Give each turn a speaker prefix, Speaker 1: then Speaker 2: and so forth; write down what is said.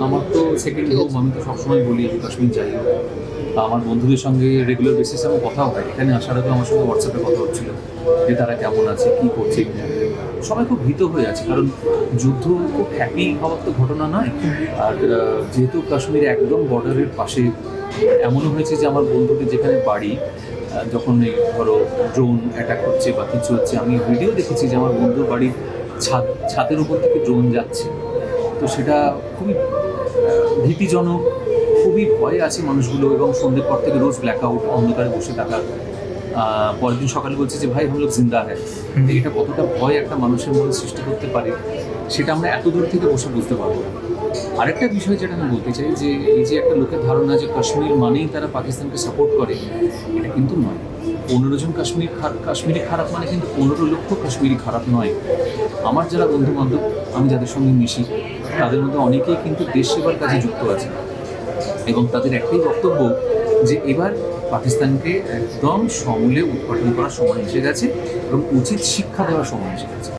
Speaker 1: আমার তো second home, আমি তো সবসময় বলি যে কাশ্মীর যাই হোক। আমার বন্ধুদের সঙ্গে রেগুলার বেসিসে আমার কথা হয়, এখানে আসার আগে আমার সঙ্গে হোয়াটসঅ্যাপে কথা হচ্ছিল যে তারা কেমন আছে, কী করছে। সবাই খুব ভীত হয়ে আছে, কারণ যুদ্ধ খুব হ্যাপি হওয়ার তো ঘটনা নয়। আর যেহেতু কাশ্মীর একদম বর্ডারের পাশে, এমনও হয়েছে যে আমার বন্ধুদের যেখানে বাড়ি, যখন এই ধরো ড্রোন অ্যাটাক হচ্ছে বা কিছু হচ্ছে, আমি ভিডিও দেখেছি যে আমার বন্ধুর বাড়ির ছাদের উপর থেকে ড্রোন যাচ্ছে। তো সেটা খুবই ভীতিজনক, খুবই ভয়ে আছে মানুষগুলো। এবং সন্ধ্যের পর থেকে রোজ ব্ল্যাক আউট, অন্ধকারে বসে থাকা। পরের দিন সকালে বলছে যে ভাই হামলোক জিন্দা হ্যায়। এটা কতটা ভয় একটা মানুষের মধ্যে সৃষ্টি করতে পারে, সেটা আমরা এত দূর থেকে বসে বুঝতে পারবো না। আরেকটা বিষয় যেটা আমি বলতে চাই, যে এই যে একটা লোকের ধারণা যে কাশ্মীর মানেই তারা পাকিস্তানকে সাপোর্ট করে, এটা কিন্তু নয়। 15 জন কাশ্মীরি খারাপ মানে কিন্তু 15 লক্ষ কাশ্মীরি খারাপ নয়। আমার যারা বন্ধু বান্ধব, আমি যাদের সঙ্গে মিশি, তাদের মধ্যে অনেকেই কিন্তু দেশ সেবার কাজে যুক্ত আছে। এবং তাদের একটাই বক্তব্য যে এবার পাকিস্তানকে একদম সমূলে উৎপাটন করার সময় এসে গেছে এবং উচিত শিক্ষা দেওয়ার সময় এসে গেছে।